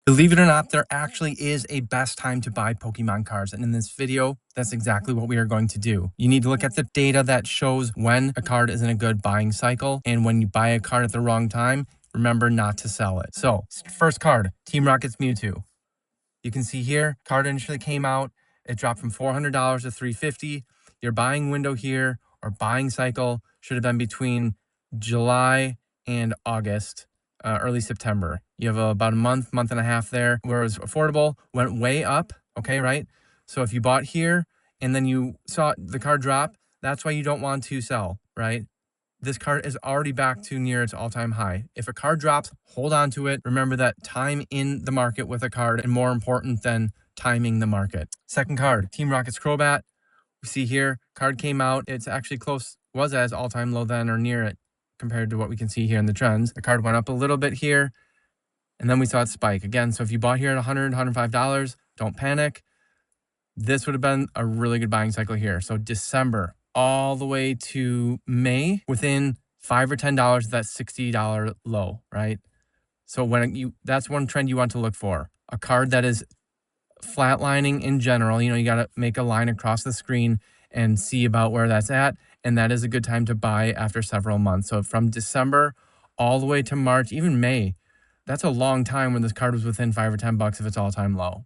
Believe it or not, there actually is a best time to buy Pokemon cards. And in this video, that's exactly what we are going to do. You need to look at the data that shows when a card is in a good buying cycle. And when you buy a card at the wrong time, remember not to sell it. So first card, Team Rocket's Mewtwo. You can see here, card initially came out. It dropped from $400 to $350. Your buying window here or buying cycle should have been between July and August. Early September. You have about a month and a half there where it was affordable, went way up, okay, right? So if you bought here and then you saw the card drop, that's why you don't want to sell, right? This card is already back to near its all-time high. If a card drops, hold on to it. Remember that time in the market with a card is more important than timing the market. Second card, Team Rocket's Crobat. We see here, card came out. It's actually close, was as all-time low then or near it, compared to what we can see here in the trends. The card went up a little bit here, and then we saw it spike again. So if you bought here at $100, $105, don't panic. This would have been a really good buying cycle here. So December all the way to May, within $5 or $10 of that $60 low, right? So that's one trend you want to look for. A card that is flatlining in general. You got to make a line across the screen and see about where that's at. And that is a good time to buy after several months. So from December all the way to March, even May, that's a long time when this card was within $5 or $10 of its all-time low.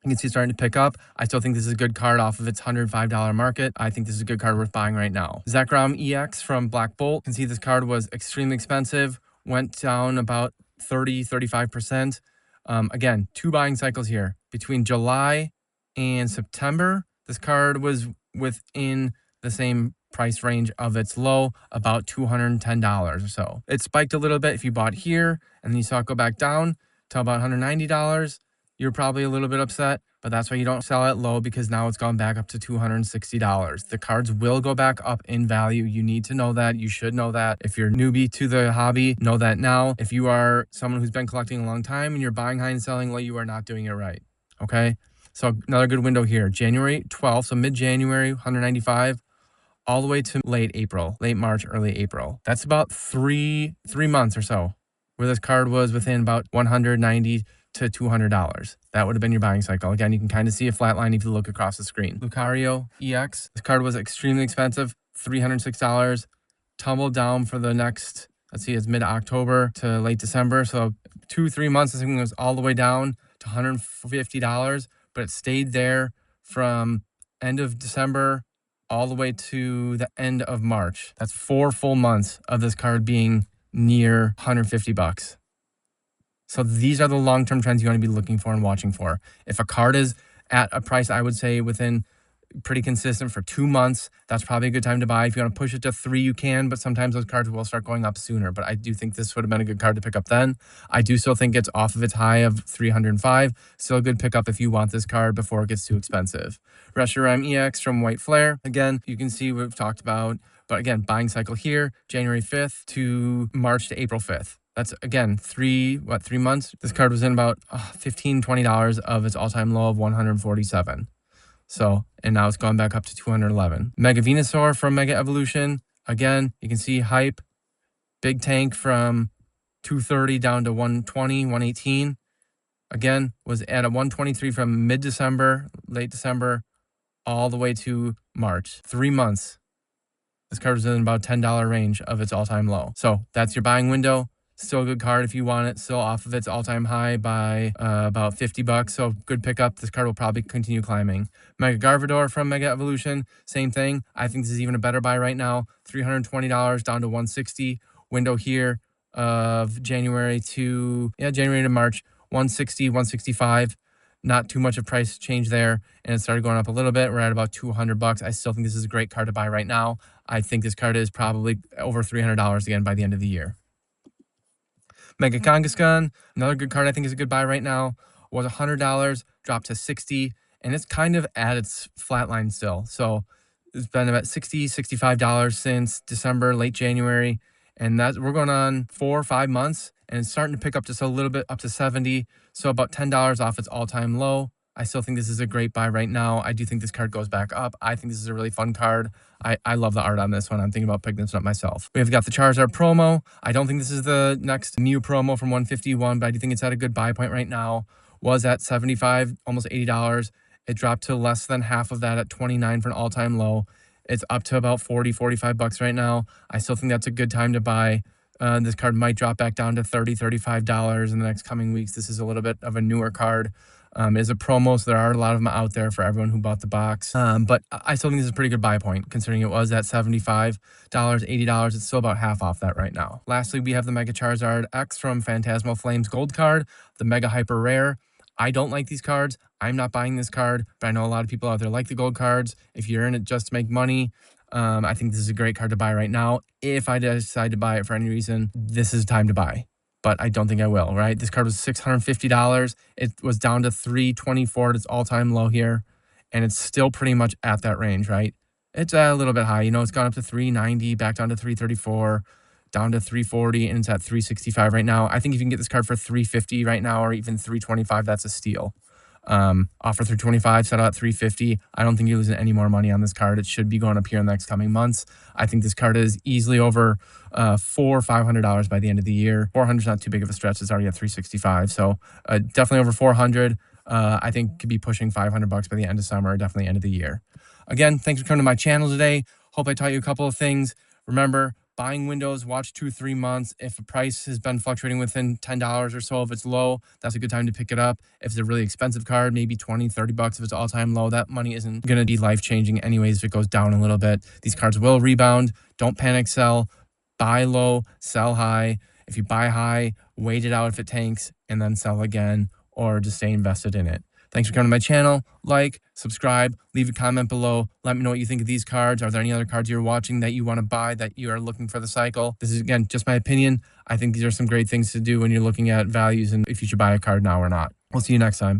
You can see it's starting to pick up. I still think this is a good card off of its $105 market. I think this is a good card worth buying right now. Zekrom EX from Black Bolt. You can see this card was extremely expensive, went down about 35%. Again, two buying cycles here. Between July and September, this card was within the same price range of its low, about $210 or so. It spiked a little bit if you bought here, and then you saw it go back down to about $190. You're probably a little bit upset, but that's why you don't sell it low, because now it's gone back up to $260. The cards will go back up in value. You need to know that. You should know that. If you're newbie to the hobby, know that now. If you are someone who's been collecting a long time and you're buying high and selling low, you are not doing it right. Okay? So another good window here. January 12th, so mid-January, 195, all the way to late March, early April. That's about three months or so, where this card was within about $190 to $200. That would have been your buying cycle. Again, you can kind of see a flat line if you look across the screen. Lucario EX. This card was extremely expensive, $306. Tumbled down for the next, let's see, it's mid-October to late December. So 2-3 months, this thing was all the way down to $150, but it stayed there from end of December all the way to the end of March. That's 4 full months of this card being near $150. So these are the long-term trends you want to be looking for and watching for. If a card is at a price, I would say within pretty consistent for 2 months, that's probably a good time to buy. If you want to push it to 3, you can, but sometimes those cards will start going up sooner. But I do think this would have been a good card to pick up then. I do still think it's off of its high of 305. Still a good pickup if you want this card before it gets too expensive. Reshiram EX from White Flare. Again, you can see what we've talked about. But again, buying cycle here, January 5th to March to April 5th. That's, again, 3 months? This card was in about $15, $20 of its all-time low of 147. So, and now it's gone back up to 211. Mega Venusaur from Mega Evolution. Again, you can see hype. Big tank from 230 down to 120, 118. Again, was at a 123 from mid-December, late December, all the way to March. 3 months. This card was in about $10 range of its all-time low. So that's your buying window. Still a good card if you want it. Still off of its all-time high by about $50. So good pickup. This card will probably continue climbing. Mega Gardevoir from Mega Evolution. Same thing. I think this is even a better buy right now. $320 down to $160. Window here of January to March. $160, $165. Not too much of price change there. And it started going up a little bit. We're at about $200. I still think this is a great card to buy right now. I think this card is probably over $300 again by the end of the year. Mega Kangaskhan, another good card I think is a good buy right now, was $100, dropped to $60, and it's kind of at its flat line still. So it's been about $60, $65 since December, late January, and we're going on 4 or 5 months, and it's starting to pick up just a little bit up to $70, so about $10 off its all-time low I still think this is a great buy right now. I do think this card goes back up. I think this is a really fun card. I love the art on this one. I'm thinking about picking this up myself. We've got the Charizard promo. I don't think this is the next Mew promo from 151, but I do think it's at a good buy point right now. Was at 75, almost $80. It dropped to less than half of that at 29 for an all-time low. It's up to about 40, 45 bucks right now. I still think that's a good time to buy. This card might drop back down to $30, $35 in the next coming weeks. This is a little bit of a newer card. It is a promo, so there are a lot of them out there for everyone who bought the box. But I still think this is a pretty good buy point, considering it was at $75, $80. It's still about half off that right now. Lastly, we have the Mega Charizard X from Phantasmal Flames Gold card, the Mega Hyper Rare. I don't like these cards. I'm not buying this card, but I know a lot of people out there like the gold cards. If you're in it just to make money, I think this is a great card to buy right now. If I decide to buy it for any reason, this is time to buy. But I don't think I will, right? This card was $650. It was down to $324 at its all-time low here, and it's still pretty much at that range, right? It's a little bit high. You know, it's gone up to $390, back down to $334, down to $340, and it's at $365 right now. I think if you can get this card for $350 right now, or even $325, that's a steal. Offer $325, set out at $350. I don't think you're losing any more money on this card. It should be going up here in the next coming months. I think this card is easily over $400 or $500 by the end of the year. 400 is not too big of a stretch. It's already at $365, so definitely over 400. I think could be pushing 500 bucks by the end of summer, definitely end of the year. Again, thanks for coming to my channel today. Hope I taught you a couple of things. Remember, buying windows, watch 2-3 months. If a price has been fluctuating within $10 or so, if it's low, that's a good time to pick it up. If it's a really expensive card, maybe 20, 30 bucks if it's all-time low, that money isn't going to be life-changing anyways if it goes down a little bit. These cards will rebound. Don't panic sell. Buy low, sell high. If you buy high, wait it out if it tanks, and then sell again, or just stay invested in it. Thanks for coming to my channel. Like, subscribe, leave a comment below. Let me know what you think of these cards. Are there any other cards you're watching that you want to buy that you are looking for the cycle? This is, again, just my opinion. I think these are some great things to do when you're looking at values and if you should buy a card now or not. We'll see you next time.